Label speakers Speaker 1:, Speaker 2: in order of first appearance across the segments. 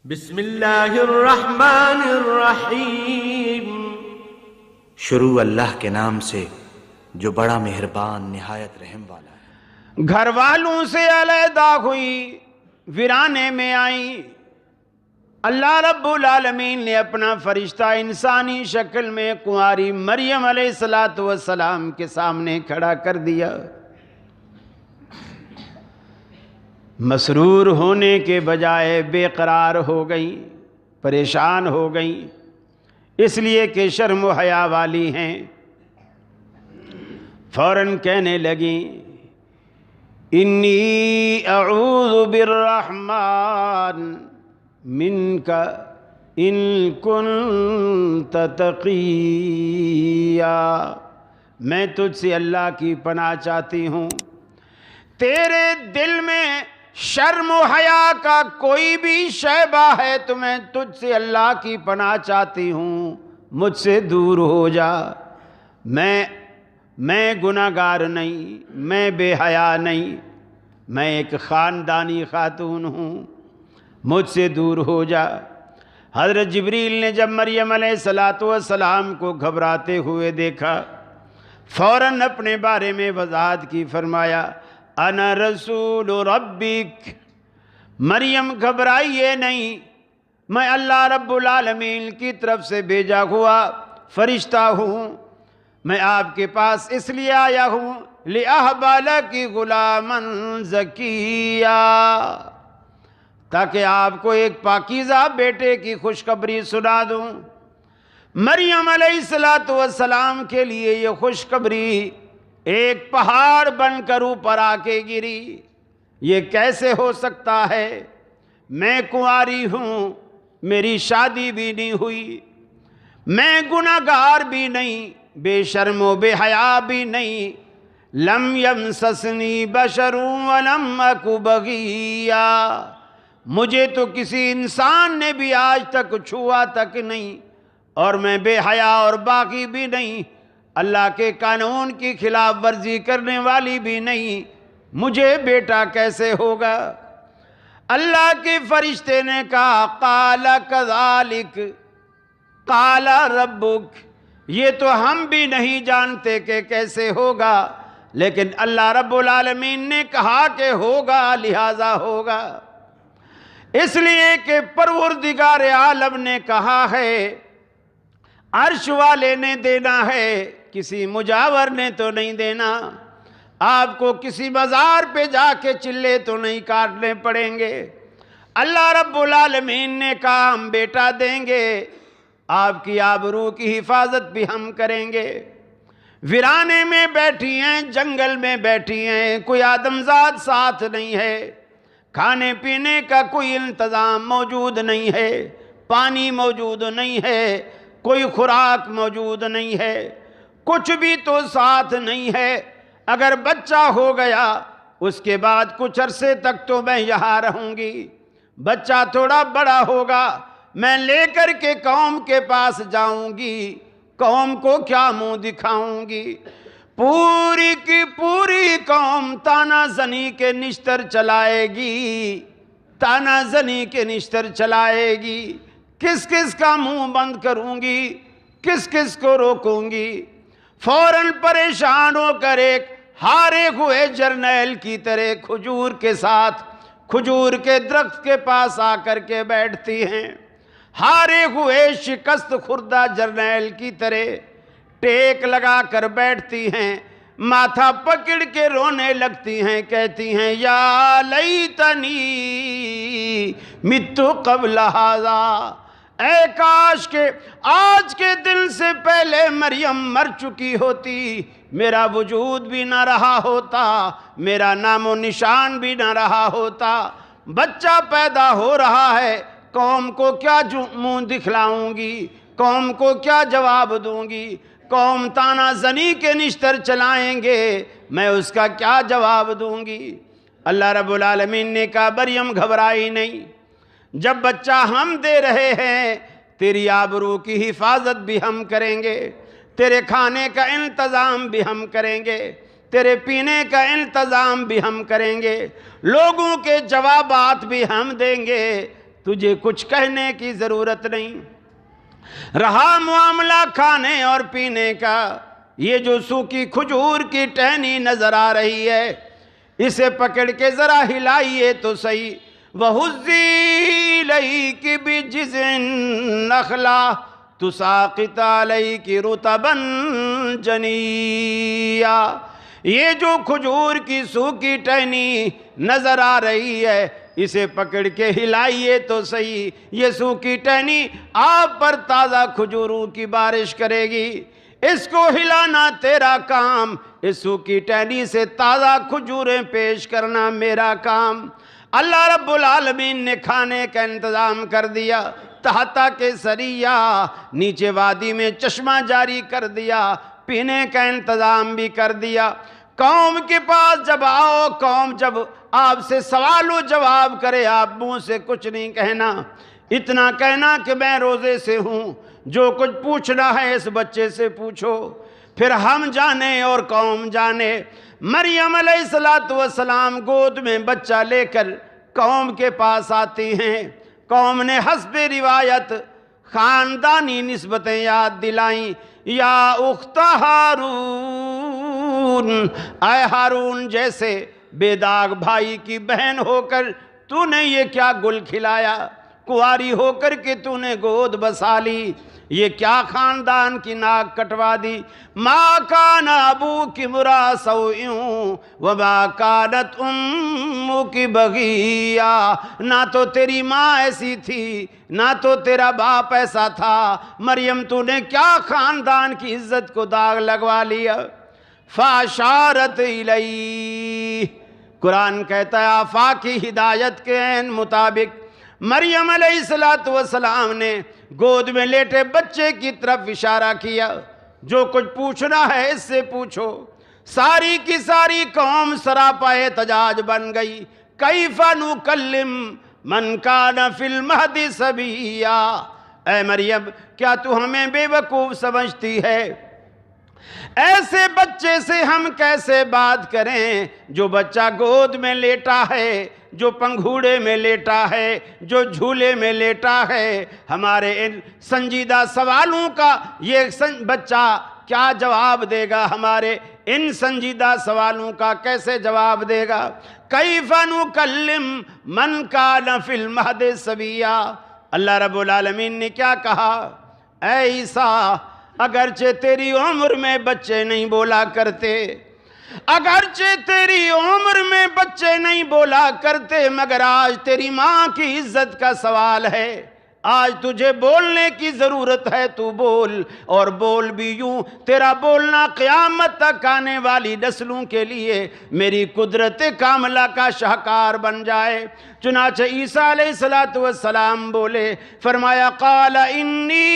Speaker 1: بسم اللہ الرحمن الرحیم۔
Speaker 2: شروع اللہ کے نام سے جو بڑا مہربان نہایت رحم والا ہے۔
Speaker 3: گھر والوں سے علیحدہ ہوئی، ویرانے میں آئی۔ اللہ رب العالمین نے اپنا فرشتہ انسانی شکل میں کنواری مریم علیہ السلام کے سامنے کھڑا کر دیا۔ مسرور ہونے کے بجائے بے قرار ہو گئی، پریشان ہو گئی، اس لیے کہ شرم و حیا والی ہیں۔ فوراً کہنے لگیں انی اعوذ بالرحمن منک ان کنت تقیا، میں تجھ سے اللہ کی پناہ چاہتی ہوں، تیرے دل میں شرم و حیا کا کوئی بھی شیبہ ہے تو میں تجھ سے اللہ کی پناہ چاہتی ہوں، مجھ سے دور ہو جا۔ میں گناہگار نہیں، میں بے حیا نہیں، میں ایک خاندانی خاتون ہوں، مجھ سے دور ہو جا۔ حضرت جبریل نے جب مریم علیہ السلام کو گھبراتے ہوئے دیکھا، فوراً اپنے بارے میں وضاحت کی، فرمایا انا رسول ربک، مریم گھبرائیے نہیں، میں اللہ رب العالمین کی طرف سے بھیجا ہوا فرشتہ ہوں، میں آپ کے پاس اس لیے آیا ہوں لِأَهْبَ لَكِ غُلَامًا زَكِيًّا، تاکہ آپ کو ایک پاکیزہ بیٹے کی خوشخبری سنا دوں۔ مریم علیہ السلام کے لیے یہ خوشخبری ایک پہاڑ بن کر اوپر آ کے گری۔ یہ کیسے ہو سکتا ہے؟ میں کنواری ہوں، میری شادی بھی نہیں ہوئی، میں گناہگار بھی نہیں، بے شرم و بے حیا بھی نہیں، لم یمسسنی بشر ولم اک بغیا، مجھے تو کسی انسان نے بھی آج تک چھوا تک نہیں، اور میں بے حیا اور باغی بھی نہیں، اللہ کے قانون کی خلاف ورزی کرنے والی بھی نہیں، مجھے بیٹا کیسے ہوگا؟ اللہ کے فرشتے نے کہا قال کذالک قال ربک، یہ تو ہم بھی نہیں جانتے کہ کیسے ہوگا، لیکن اللہ رب العالمین نے کہا کہ ہوگا، لہذا ہوگا، اس لیے کہ پروردگار عالم نے کہا ہے، عرش والے نے دینا ہے، کسی مجاور نے تو نہیں دینا۔ آپ کو کسی مزار پہ جا کے چلے تو نہیں کاٹنے پڑیں گے۔ اللہ رب العالمین نے کہا ہم بیٹا دیں گے، آپ کی آبرو کی حفاظت بھی ہم کریں گے۔ ویرانے میں بیٹھی ہیں، جنگل میں بیٹھی ہیں، کوئی آدمزاد ساتھ نہیں ہے، کھانے پینے کا کوئی انتظام موجود نہیں ہے، پانی موجود نہیں ہے، کوئی خوراک موجود نہیں ہے، کچھ بھی تو ساتھ نہیں ہے۔ اگر بچہ ہو گیا اس کے بعد کچھ عرصے تک تو میں یہاں رہوں گی، بچہ تھوڑا بڑا ہوگا میں لے کر کے قوم کے پاس جاؤں گی، قوم کو کیا منہ دکھاؤں گی؟ پوری کی پوری قوم تانا زنی کے نشتر چلائے گی، تانا زنی کے نشتر چلائے گی، کس کس کا منہ بند کروں گی، کس کس کو روکوں گی؟ فوراً پریشان ہو کر ایک ہارے ہوئے جرنیل کی طرح کھجور کے ساتھ کھجور کے درخت کے پاس آ کر کے بیٹھتی ہیں، ہارے ہوئے شکست خوردہ جرنیل کی طرح ٹیک لگا کر بیٹھتی ہیں، ماتھا پکڑ کے رونے لگتی ہیں، کہتی ہیں یا لیتنی مت قبل ھذا، اے کاش کہ آج کے دن سے پہلے مریم مر چکی ہوتی، میرا وجود بھی نہ رہا ہوتا، میرا نام و نشان بھی نہ رہا ہوتا، بچہ پیدا ہو رہا ہے، قوم کو کیا منہ دکھلاؤں گی، قوم کو کیا جواب دوں گی؟ قوم تانا زنی کے نشتر چلائیں گے، میں اس کا کیا جواب دوں گی؟ اللہ رب العالمین نے کہا مریم گھبرائی نہیں، جب بچہ ہم دے رہے ہیں تیری آبرو کی حفاظت بھی ہم کریں گے، تیرے کھانے کا انتظام بھی ہم کریں گے، تیرے پینے کا انتظام بھی ہم کریں گے، لوگوں کے جوابات بھی ہم دیں گے، تجھے کچھ کہنے کی ضرورت نہیں۔ رہا معاملہ کھانے اور پینے کا، یہ جو سوکھی کھجور کی ٹہنی نظر آ رہی ہے، اسے پکڑ کے ذرا ہلائیے تو صحیح۔ وَهُزِّي إِلَيْكِ بِجِذْعِ النَّخْلَةِ تُسَاقِطْ عَلَيْكِ رُطَبًا جَنِيًّا۔ یہ جو کھجور کی سوکھی ٹہنی نظر آ رہی ہے، اسے پکڑ کے ہلائیے تو صحیح، یہ سوکھی ٹہنی آپ پر تازہ کھجوروں کی بارش کرے گی۔ اس کو ہلانا تیرا کام، اس سوکھی ٹہنی سے تازہ کھجوریں پیش کرنا میرا کام۔ اللہ رب العالمین نے کھانے کا انتظام کر دیا، تحتا کے سریا، نیچے وادی میں چشمہ جاری کر دیا، پینے کا انتظام بھی کر دیا۔ قوم کے پاس جب آؤ، قوم جب آپ سے سوال و جواب کرے، آپ منہ سے کچھ نہیں کہنا، اتنا کہنا کہ میں روزے سے ہوں، جو کچھ پوچھنا ہے اس بچے سے پوچھو۔ پھر ہم جانے اور قوم جانے، مریم علیہ السلام گود میں بچہ لے کر قوم کے پاس آتی ہیں۔ قوم نے حسب روایت خاندانی نسبتیں یاد دلائیں۔ یا اخت ہارون، اے ہارون جیسے بے داغ بھائی کی بہن ہو کر تو نے یہ کیا گل کھلایا، کنواری ہو کر کے تو نے گود بسا لی، یہ کیا خاندان کی ناک کٹوا دی۔ ما کان ابوک امرأ سوء وما کانت امک بغیا، نہ تو تیری ماں ایسی تھی نہ تو تیرا باپ ایسا تھا، مریم تو نے کیا خاندان کی عزت کو داغ لگوا لیا۔ فاشارت الیہ، قرآن کہتا ہے آفاقی ہدایت کے عین مطابق مریم علیہ السلام نے گود میں لیٹے بچے کی طرف اشارہ کیا، جو کچھ پوچھنا ہے اس سے پوچھو۔ ساری کی ساری قوم سراپا احتجاج بن گئی۔ کیف نکلم من کان فی المہد صبیا، اے مریم کیا تو ہمیں بے وقوف سمجھتی ہے؟ ایسے بچے سے ہم کیسے بات کریں جو بچہ گود میں لیٹا ہے، جو پنگھوڑے میں لیٹا ہے، جو جھولے میں لیٹا ہے؟ ہمارے ان سنجیدہ سوالوں کا یہ بچہ کیا جواب دے گا؟ ہمارے ان سنجیدہ سوالوں کا کیسے جواب دے گا؟ کیف نکلم من کان فی المہد صبیا، اللہ رب العالمین نے کیا کہا؟ اے عیسیٰ، اگرچہ تیری عمر میں بچے نہیں بولا کرتے، اگرچہ تیری عمر میں بچے نہیں بولا کرتے، مگر آج تیری ماں کی عزت کا سوال ہے، آج تجھے بولنے کی ضرورت ہے، تو بول، اور بول بھی یوں تیرا بولنا قیامت تک آنے والی نسلوں کے لیے میری قدرت کاملہ کا شاہکار بن جائے۔ چنانچہ عیسیٰ علیہ السلام بولے، فرمایا قال انی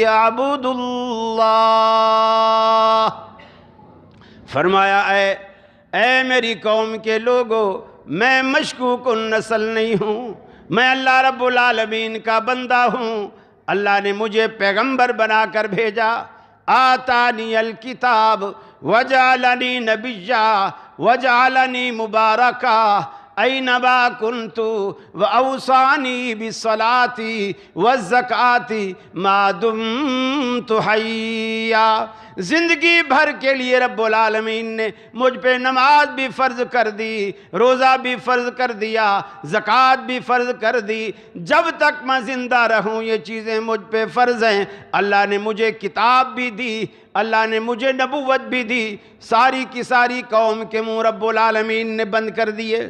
Speaker 3: اعبد اللہ، فرمایا اے میری قوم کے لوگو، میں مشکوک النسل نہیں ہوں، میں اللہ رب العالمین کا بندہ ہوں، اللہ نے مجھے پیغمبر بنا کر بھیجا۔ آتانی الکتاب وجعلنی نبیا وجعلنی مبارکا اینما کنت واوصانی بالصلاۃ والزکاۃ ما دمت حیا، زندگی بھر کے لیے رب العالمین نے مجھ پہ نماز بھی فرض کر دی، روزہ بھی فرض کر دیا، زکوٰۃ بھی فرض کر دی، جب تک میں زندہ رہوں یہ چیزیں مجھ پہ فرض ہیں۔ اللہ نے مجھے کتاب بھی دی، اللہ نے مجھے نبوت بھی دی، ساری کی ساری قوم کے منہ رب العالمین نے بند کر دیے۔